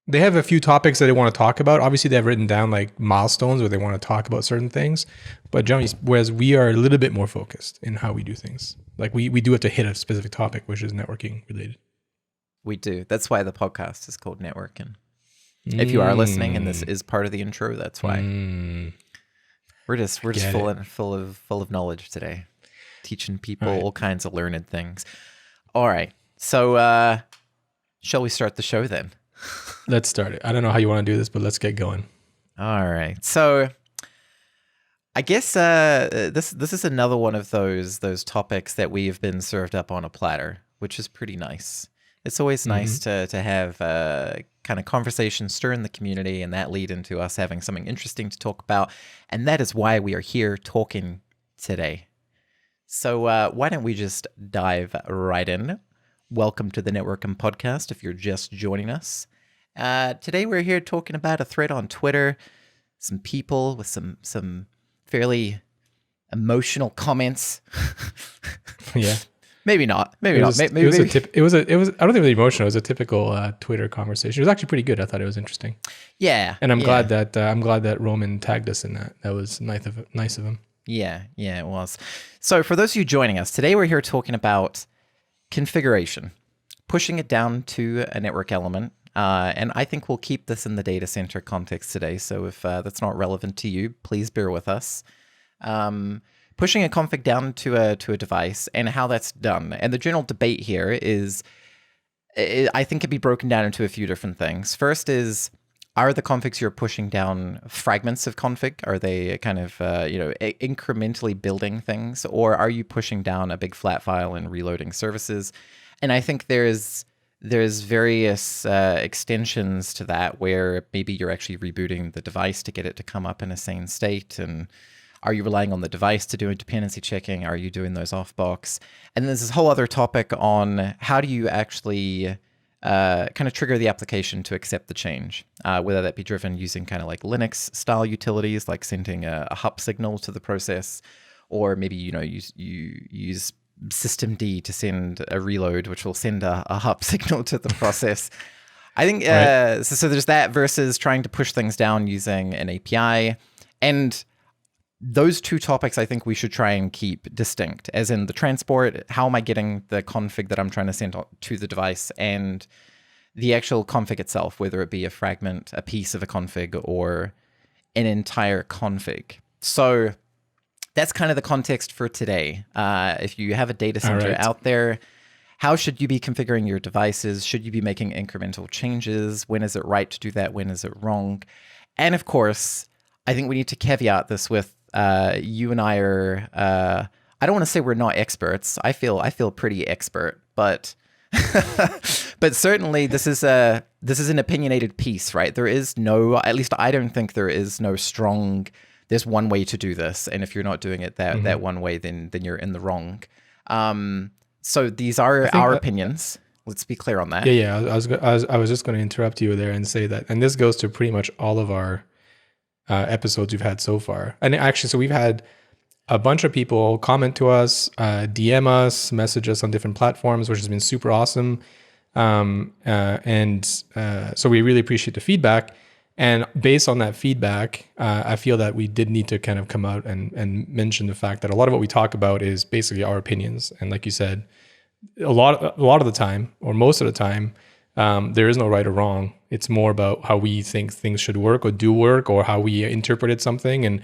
They have a few topics that they want to talk about. Obviously, they have written down like milestones where they want to talk about certain things. But generally, whereas we are a little bit more focused in how we do things. Like we do have to hit a specific topic, which is networking related. We do. That's why the podcast is called Networking. If you are listening and this is part of the intro, that's why. We're just full of knowledge today, teaching people all kinds of learned things. All right. So shall we start the show then? Let's start it. I don't know how you want to do this, but let's get going. All right. So I guess this is another one of those topics that we have been served up on a platter, which is pretty nice. It's always nice to have kind of conversation stir in the community and that lead into us having something interesting to talk about. And that is why we are here talking today. So why don't we just dive right in? Welcome to the Networking Podcast if you're just joining us. Today we're here talking about a thread on Twitter, some people with some fairly emotional comments. Yeah. Maybe not. Maybe not. Maybe. It was. I don't think it was emotional. It was a typical Twitter conversation. It was actually pretty good. I thought it was interesting. Yeah. And I'm glad that Roman tagged us in that. That was nice of him. Yeah, it was. So for those of you joining us, today we're here talking about configuration, pushing it down to a network element. And I think we'll keep this in the data center context today. So if that's not relevant to you, please bear with us. Pushing a config down to a device and how that's done. And the general debate here is, I think, can be broken down into a few different things. First is, are the configs you're pushing down fragments of config? Are they kind of incrementally building things, or are you pushing down a big flat file and reloading services? And I think there's various extensions to that where maybe you're actually rebooting the device to get it to come up in a sane state. And are you relying on the device to do dependency checking? Are you doing those off box? And there's this whole other topic on how do you actually kind of trigger the application to accept the change, whether that be driven using kind of like Linux style utilities, like sending a hup signal to the process, or maybe you use systemd to send a reload, which will send a hup signal to the process. I think so there's that versus trying to push things down using an API. And those two topics I think we should try and keep distinct, as in the transport, how am I getting the config that I'm trying to send to the device, and the actual config itself, whether it be a fragment, a piece of a config, or an entire config. So that's kind of the context for today. If you have a data center out there, how should you be configuring your devices? Should you be making incremental changes? When is it right to do that? When is it wrong? And of course, I think we need to caveat this with you and I are, I don't want to say we're not experts. I feel pretty expert, but but certainly this is an opinionated piece, right? There is no, at least I don't think there is no strong, there's one way to do this, and if you're not doing it that one way, then you're in the wrong. So these are our opinions. Let's be clear on that. Yeah. I was just going to interrupt you there and say that, and this goes to pretty much all of our episodes we've had so far. And actually, so we've had a bunch of people comment to us, DM us, message us on different platforms, which has been super awesome. So we really appreciate the feedback. And based on that feedback, I feel that we did need to kind of come out and mention the fact that a lot of what we talk about is basically our opinions. And like you said, a lot of the time, or most of the time, there is no right or wrong. It's more about how we think things should work or do work, or how we interpreted something. And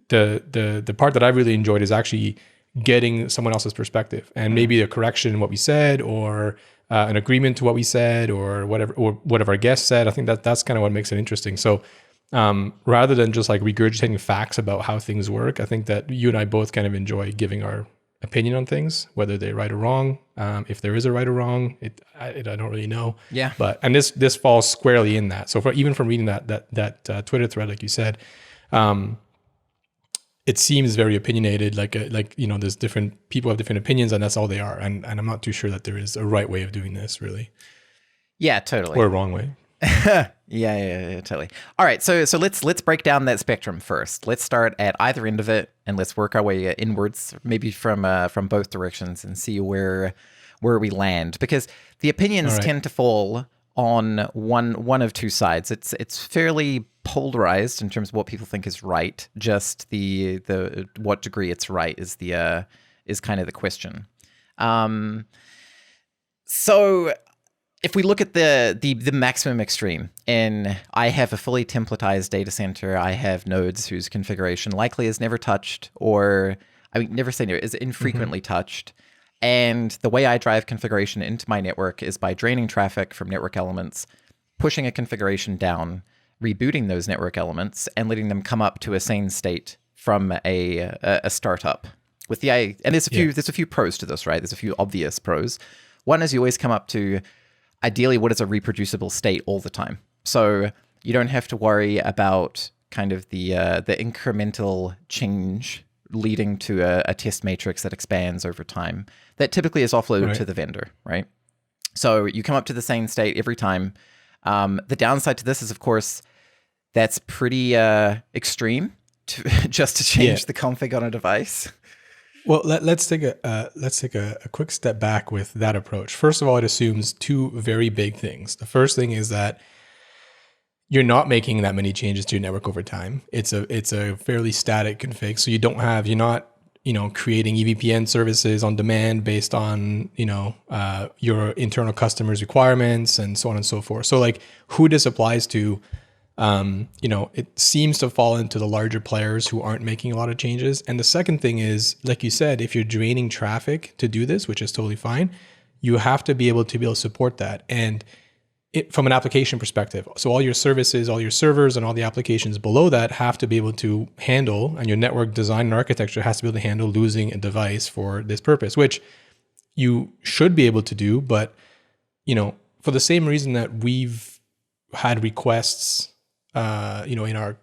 the part that I really enjoyed is actually getting someone else's perspective, and maybe a correction in what we said, or an agreement to what we said, or whatever our guest said. I think that's kind of what makes it interesting. So rather than just like regurgitating facts about how things work, I think that you and I both kind of enjoy giving our opinion on things, whether they're right or wrong. If there is a right or wrong, I don't really know. Yeah. And this falls squarely in that. So even from reading that Twitter thread, like you said, it seems very opinionated. Like there's different people have different opinions, and that's all they are. And I'm not too sure that there is a right way of doing this, really. Yeah, totally. Or a wrong way. Yeah, totally. All right, so let's break down that spectrum first. Let's start at either end of it, and let's work our way inwards, maybe from both directions, and see where we land. Because the opinions tend to fall on one of two sides. It's fairly polarized in terms of what people think is right. Just the what degree it's right is kind of the question. So if we look at the maximum extreme, and I have a fully templatized data center, I have nodes whose configuration likely is never touched, or I mean, never say never, is infrequently touched. And the way I drive configuration into my network is by draining traffic from network elements, pushing a configuration down, rebooting those network elements, and letting them come up to a sane state from a startup. And there's a few pros to this, right? There's a few obvious pros. One is you always come up to ideally what is a reproducible state all the time. So you don't have to worry about kind of the incremental change leading to a test matrix that expands over time. That typically is offloaded to the vendor, right? So you come up to the same state every time. The downside to this is, of course, that's pretty extreme just to change the config on a device. Well, let's take a quick step back with that approach. First of all, it assumes two very big things. The first thing is that you're not making that many changes to your network over time. It's a fairly static config, so you're not creating EVPN services on demand based on your internal customers' requirements and so on and so forth. So like who this applies to, it seems to fall into the larger players who aren't making a lot of changes. And the second thing is, like you said, if you're draining traffic to do this, which is totally fine, you have to be able to support that. And from an application perspective, so all your services, all your servers, and all the applications below that have to be able to handle, and your network design and architecture has to be able to handle losing a device for this purpose, which you should be able to do. But, for the same reason that we've had requests, in our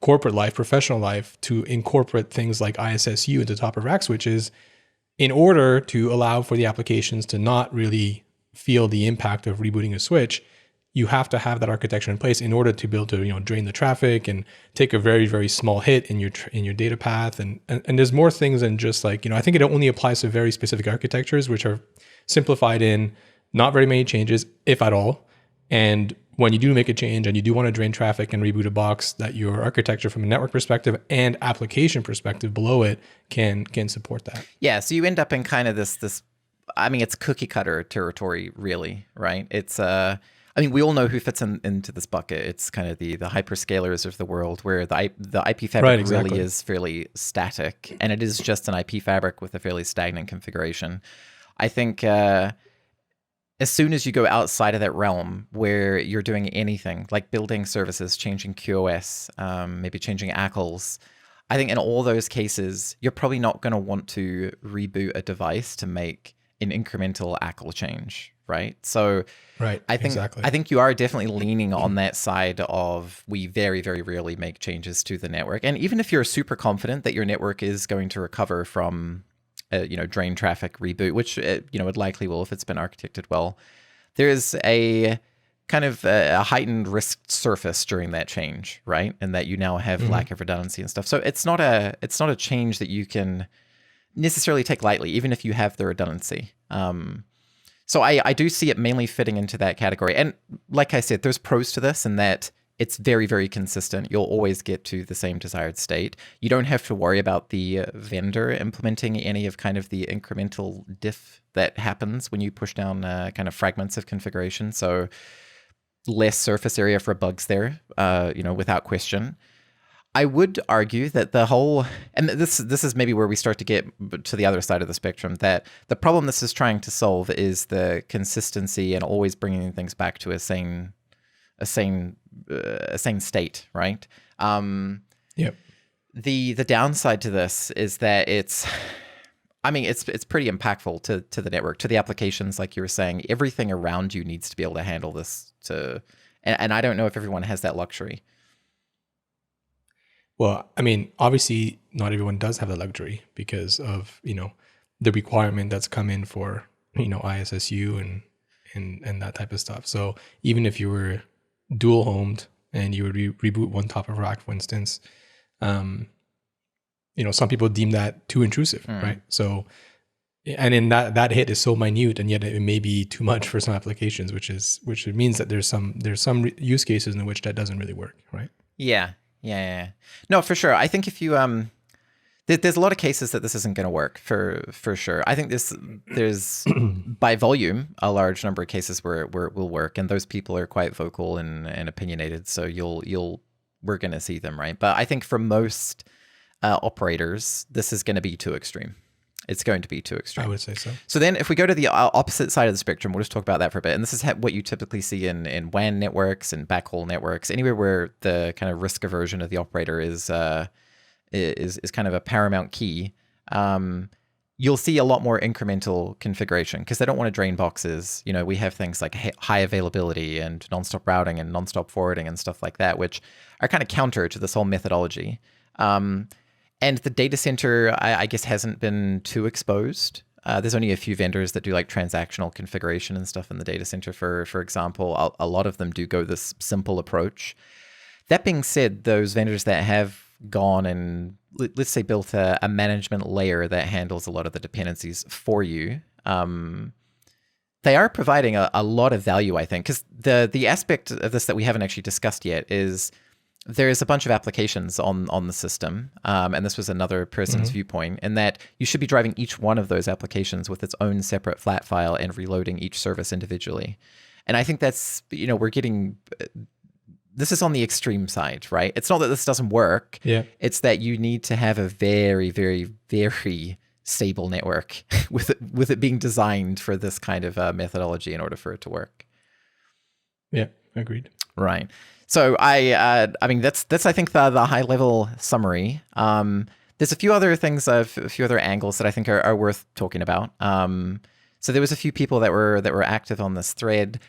corporate life, professional life, to incorporate things like ISSU into top of rack switches in order to allow for the applications to not really feel the impact of rebooting a switch, you have to have that architecture in place in order to be able to drain the traffic and take a very, very small hit in your data path. And there's more things than just like, I think it only applies to very specific architectures, which are simplified in not very many changes, if at all. And when you do make a change and you do want to drain traffic and reboot a box, that your architecture from a network perspective and application perspective below it can support that. Yeah, so you end up in kind of this it's cookie cutter territory, really, right? It's we all know who fits into this bucket. It's kind of the hyperscalers of the world, where the IP fabric really is fairly static, and it is just an IP fabric with a fairly stagnant configuration. I think as soon as you go outside of that realm, where you're doing anything like building services, changing QoS, maybe changing ACLs, I think in all those cases, you're probably not going to want to reboot a device to make an incremental ACL change, right? So I think you are definitely leaning on that side of, we very, very rarely make changes to the network. And even if you're super confident that your network is going to recover from drain traffic reboot, which it likely will if it's been architected well, there's a kind of a heightened risk surface during that change, right? And that you now have lack of redundancy and stuff. So it's not a change that you can necessarily take lightly, even if you have the redundancy. So I do see it mainly fitting into that category. And like I said, there's pros to this in that it's very, very consistent. You'll always get to the same desired state. You don't have to worry about the vendor implementing any of kind of the incremental diff that happens when you push down kind of fragments of configuration. So less surface area for bugs there, without question. I would argue that the whole, and this is maybe where we start to get to the other side of the spectrum, that the problem this is trying to solve is the consistency and always bringing things back to a sane state, right? Yep. The downside to this is that it's pretty impactful to the network, to the applications, like you were saying. Everything around you needs to be able to handle this. And I don't know if everyone has that luxury. Well, obviously not everyone does have the luxury because of, the requirement that's come in for, ISSU and that type of stuff. So even if you were dual homed and you would reboot one top of rack, for instance, some people deem that too intrusive, right? So and in that hit is so minute, and yet it may be too much for some applications, which means that there's some use cases in which that doesn't really work, right? Yeah. No, for sure. I think if you there's a lot of cases that this isn't going to work for sure. I think there's by volume a large number of cases where it will work, and those people are quite vocal and opinionated. So we're going to see them, right? But I think for most operators, this is going to be too extreme. It's going to be too extreme. I would say so. So then if we go to the opposite side of the spectrum, we'll just talk about that for a bit. And this is what you typically see in WAN networks and backhaul networks, anywhere where the kind of risk aversion of the operator is kind of a paramount key. You'll see a lot more incremental configuration because they don't want to drain boxes. You know, we have things like high availability and nonstop routing and nonstop forwarding and stuff like that, which are kind of counter to this whole methodology. And the data center, I guess, hasn't been too exposed. There's only a few vendors that do like transactional configuration and stuff in the data center, for example. A lot of them do go this simple approach. That being said, those vendors that have gone and let's say built a management layer that handles a lot of the dependencies for you, they are providing a lot of value, I think, because the aspect of this that we haven't actually discussed yet is there's a bunch of applications on the system, and this was another person's viewpoint, in that you should be driving each one of those applications with its own separate flat file and reloading each service individually. And I think that's, we're getting... This is on the extreme side, right? It's not that this doesn't work. Yeah. It's that you need to have a very, very, very stable network with it being designed for this kind of methodology in order for it to work. Yeah, agreed. Right. So I mean that's I think the high level summary. There's a few other things, a few other angles that I think are worth talking about. So there was a few people that were active on this thread.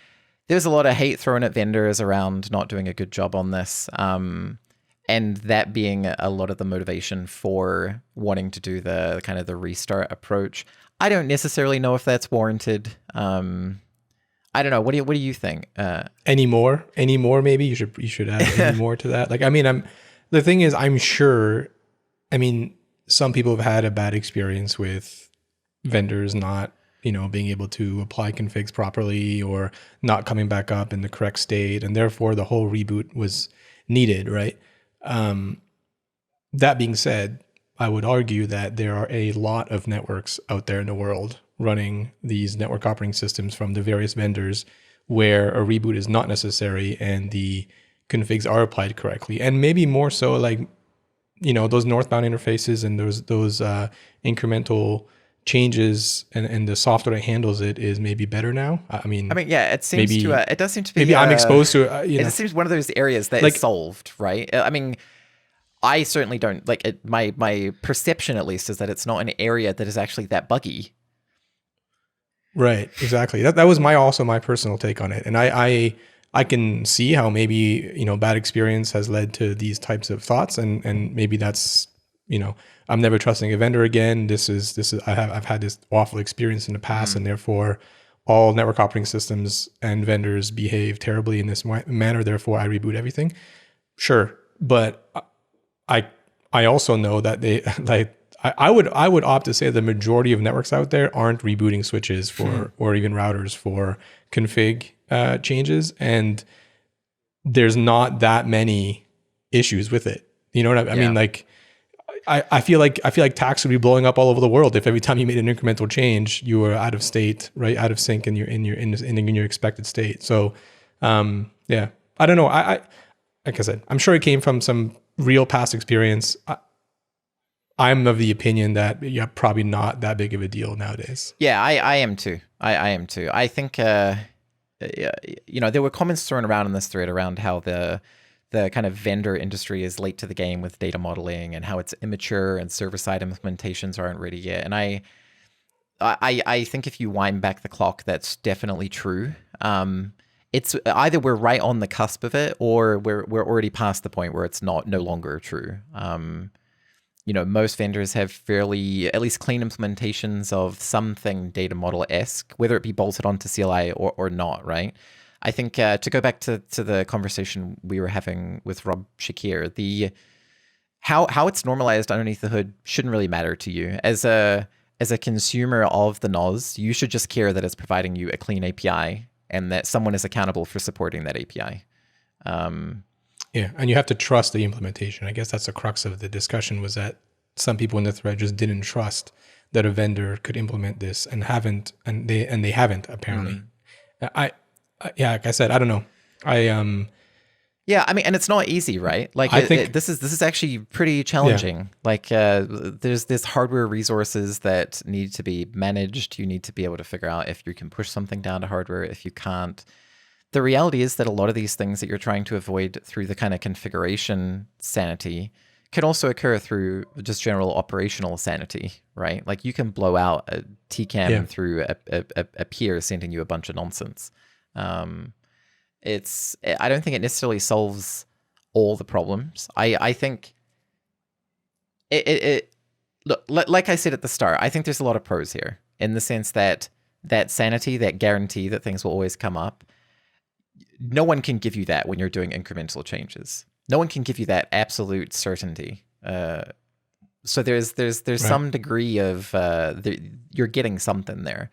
There's a lot of hate thrown at vendors around not doing a good job on this, and that being a lot of the motivation for wanting to do the kind of the restart approach. I don't necessarily know if that's warranted. I don't know. What do you think? Any more? Maybe you should add any more to that. Like, I mean, the thing is, I'm sure. I mean, some people have had a bad experience with vendors not, being able to apply configs properly or not coming back up in the correct state, and therefore the whole reboot was needed, right? That being said, I would argue that there are a lot of networks out there in the world running these network operating systems from the various vendors where a reboot is not necessary and the configs are applied correctly. And maybe more so like, those northbound interfaces and those incremental changes and the software that handles it is maybe better now. I mean, yeah, it seems maybe, it does seem to be. Maybe I'm exposed to it. It seems one of those areas that is solved, right? I mean, I certainly don't like it. My perception, at least, is that it's not an area that is actually that buggy. Right, exactly. That was my personal take on it, and I can see how maybe bad experience has led to these types of thoughts, and maybe that's I'm never trusting a vendor again. This is I've had this awful experience in the past, and therefore all network operating systems and vendors behave terribly in this manner. Therefore, I reboot everything. Sure, but I also know that they like. I would opt to say the majority of networks out there aren't rebooting switches for or even routers for config changes, and there's not that many issues with it. You know what I mean? Like, I feel like tax would be blowing up all over the world if every time you made an incremental change, you were out of state, right, out of sync in your expected state. So, yeah, I don't know. I like I said, I'm sure it came from some real past experience. I'm of the opinion that probably not that big of a deal nowadays. Yeah, I am too. I am too. I think there were comments thrown around in this thread around how the kind of vendor industry is late to the game with data modeling and how it's immature and server-side implementations aren't ready yet. And I think if you wind back the clock, that's definitely true. It's either we're right on the cusp of it or we're already past the point where it's no longer true. Most vendors have fairly, at least clean implementations of something data model-esque, whether it be bolted onto CLI or not, right? I think to go back to the conversation we were having with Rob Shakir, how it's normalized underneath the hood shouldn't really matter to you. As a as a consumer of the NOS, you should just care that it's providing you a clean API and that someone is accountable for supporting that API. Yeah, and you have to trust the implementation. I guess that's the crux of the discussion, was that some people in the thread just didn't trust that a vendor could implement this and they haven't apparently. Yeah, like I said, I don't know. Yeah, I mean, and it's not easy, right? Like, I think this is actually pretty challenging. Like, there's hardware resources that need to be managed. You need to be able to figure out if you can push something down to hardware, if you can't. The reality is that a lot of these things that you're trying to avoid through the kind of configuration sanity can also occur through just general operational sanity, right? Like, you can blow out a TCAM through a peer sending you a bunch of nonsense. I don't think it necessarily solves all the problems. I think look, like I said at the start, I think there's a lot of pros here in the sense that sanity, that guarantee that things will always come up, no one can give you that when you're doing incremental changes. No one can give you that absolute certainty. So there's some degree of you're getting something there.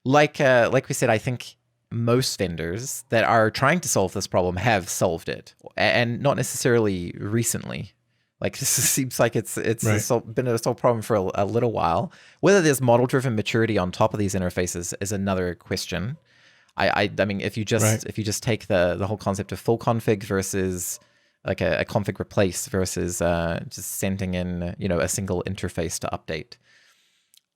Like we said, I think most vendors that are trying to solve this problem have solved it, and not necessarily recently. Like, this seems like it's been a solved problem for a little while. Whether there's model-driven maturity on top of these interfaces is another question. I mean, if you just take the whole concept of full config versus like a config replace versus just sending in a single interface to update.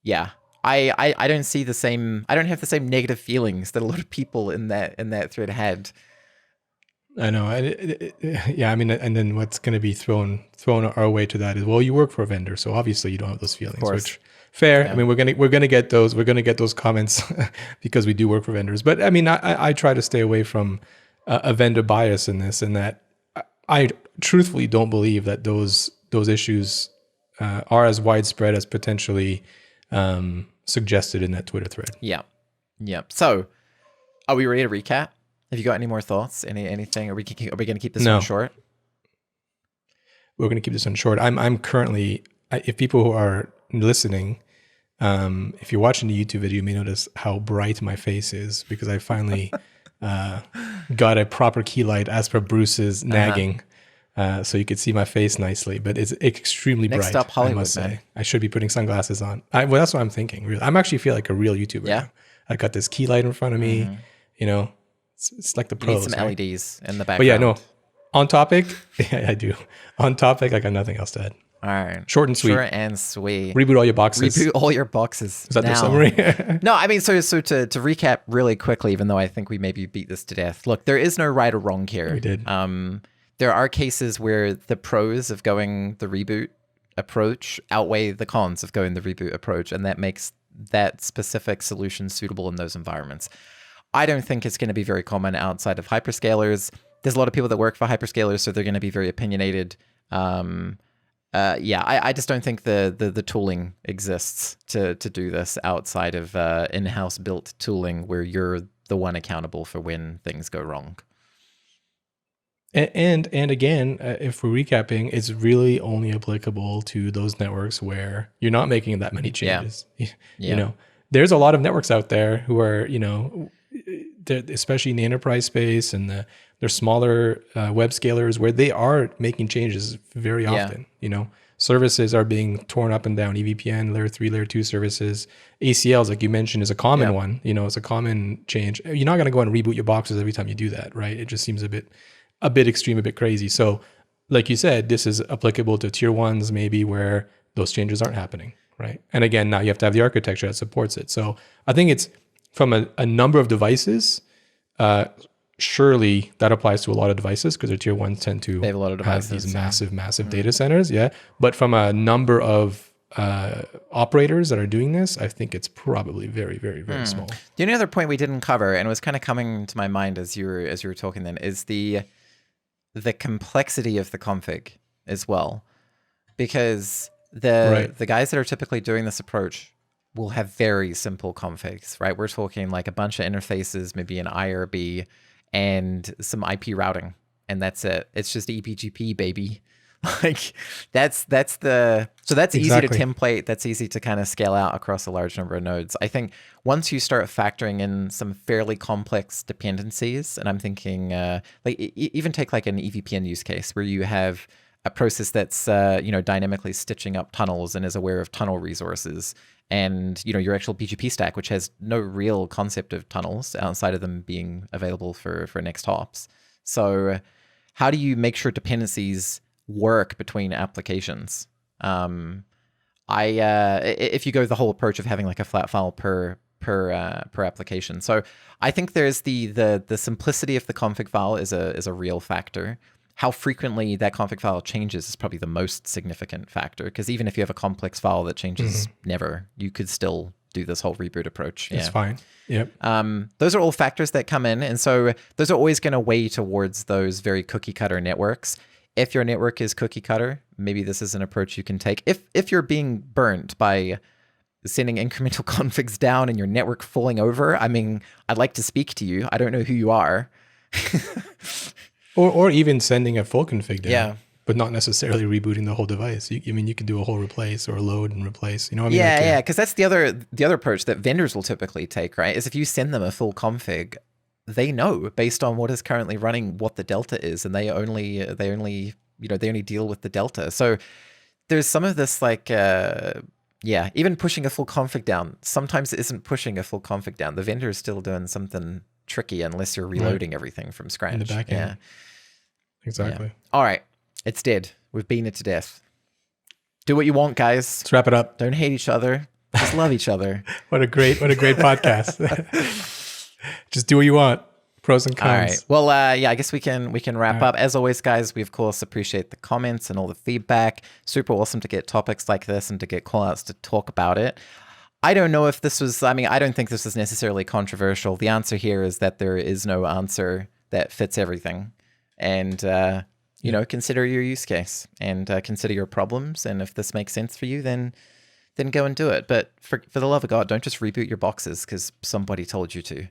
Yeah, I don't see the same. I don't have the same negative feelings that a lot of people in that thread had. I know. Yeah, I mean, and then what's going to be thrown our way to that is, well, you work for a vendor, so obviously you don't have those feelings. Which fair. Yeah. I mean, we're gonna get those comments because we do work for vendors. But I mean, I try to stay away from a vendor bias in this, and that I truthfully don't believe that those issues are as widespread as potentially suggested in that Twitter thread. Yeah. So, are we ready to recap? Have you got any more thoughts? Anything? Are we going to keep this one short? We're going to keep this one short. I'm currently, if people who are listening, if you're watching the YouTube video, you may notice how bright my face is because I finally got a proper key light as per Bruce's nagging. So you could see my face nicely, but it's extremely bright. Next up, Hollywood, I must say. man. I should be putting sunglasses on. Well, that's what I'm thinking. Really. I'm actually feel like a real YouTuber. Yeah. Now. I got this key light in front of me. It's like the pros. You need some LEDs in the background. But yeah, no. On topic, yeah, I do. On topic, I got nothing else to add. All right. Short and sweet. Short and sweet. Reboot all your boxes. Reboot all your boxes. Is that the summary? No, I mean, so to recap really quickly, even though I think we maybe beat this to death. Look, there is no right or wrong here. We did. There are cases where the pros of going the reboot approach outweigh the cons of going the reboot approach, and that makes that specific solution suitable in those environments. I don't think it's going to be very common outside of hyperscalers. There's a lot of people that work for hyperscalers, so they're going to be very opinionated. I just don't think the tooling exists to do this outside of in-house built tooling where you're the one accountable for when things go wrong. And again, if we're recapping, it's really only applicable to those networks where you're not making that many changes. Yeah. There's a lot of networks out there who are, especially in the enterprise space and they're smaller web scalers where they are making changes very often. Services are being torn up and down. EVPN, layer 3, layer 2 services. ACLs, like you mentioned, is a common one. It's a common change. You're not going to go and reboot your boxes every time you do that, right? It just seems a bit extreme, a bit crazy. So like you said, this is applicable to tier ones maybe where those changes aren't happening, right? And again, now you have to have the architecture that supports it. So I think it's from a number of devices, surely that applies to a lot of devices because their tier ones tend to have a lot of devices, these massive data centers. Yeah. But from a number of operators that are doing this, I think it's probably very, very, very small. The only other point we didn't cover, and it was kind of coming to my mind as you were talking then, is the complexity of the config as well. Because the guys that are typically doing this approach will have very simple configs, right? We're talking like a bunch of interfaces, maybe an IRB and some IP routing, and that's it. It's just EPGP, baby. Like that's easy Exactly. to template. That's easy to kind of scale out across a large number of nodes. I think once you start factoring in some fairly complex dependencies, and I'm thinking even take like an EVPN use case where you have a process that's dynamically stitching up tunnels and is aware of tunnel resources, and your actual BGP stack, which has no real concept of tunnels outside of them being available for next hops. So how do you make sure dependencies work between applications? If you go the whole approach of having like a flat file per application. So I think there's the simplicity of the config file is a real factor. How frequently that config file changes is probably the most significant factor, because even if you have a complex file that changes never, you could still do this whole reboot approach. It's fine. Yep. Those are all factors that come in. And so those are always going to weigh towards those very cookie cutter networks. If your network is cookie cutter, maybe this is an approach you can take. If you're being burnt by sending incremental configs down and your network falling over, I mean, I'd like to speak to you. I don't know who you are. or even sending a full config down. Yeah. But not necessarily rebooting the whole device. You can do a whole replace or load and replace. You know what I mean? Yeah, because that's the other approach that vendors will typically take, right? Is if you send them a full config, they know based on what is currently running what the delta is, and they only deal with the delta. So there's some of this like even pushing a full config down. Sometimes it isn't pushing a full config down. The vendor is still doing something tricky unless you're reloading everything from scratch. In the back end. Yeah. Exactly. Yeah. All right. It's dead. We've beaten it to death. Do what you want, guys. Let's wrap it up. Don't hate each other. Just love each other. What a great podcast. Just do what you want. Pros and cons. All right. Well, I guess we can wrap up. As always, guys, we of course appreciate the comments and all the feedback. Super awesome to get topics like this and to get call-outs to talk about it. I don't know if this was, I don't think this is necessarily controversial. The answer here is that there is no answer that fits everything. And, consider your use case and consider your problems. And if this makes sense for you, then go and do it. But for the love of God, don't just reboot your boxes because somebody told you to.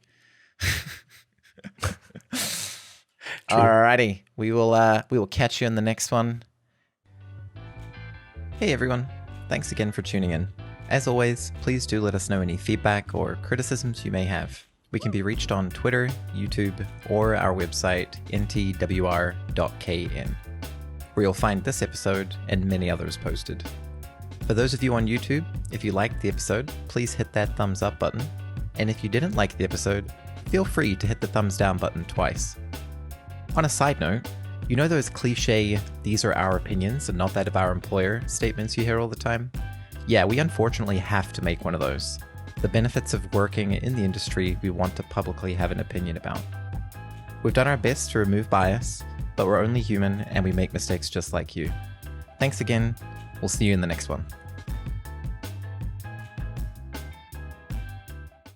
Alrighty, we will catch you in the next one. Hey everyone, thanks again for tuning in. As always, please do let us know any feedback or criticisms you may have. We can be reached on Twitter, YouTube, or our website ntwr.kn, where you'll find this episode and many others posted. For those of you on YouTube, if you liked the episode, please hit that thumbs up button. And if you didn't like the episode, feel free to hit the thumbs down button twice. On a side note, you know those cliche, these are our opinions and not that of our employer statements you hear all the time? Yeah, we unfortunately have to make one of those. The benefits of working in the industry we want to publicly have an opinion about. We've done our best to remove bias, but we're only human and we make mistakes just like you. Thanks again. We'll see you in the next one.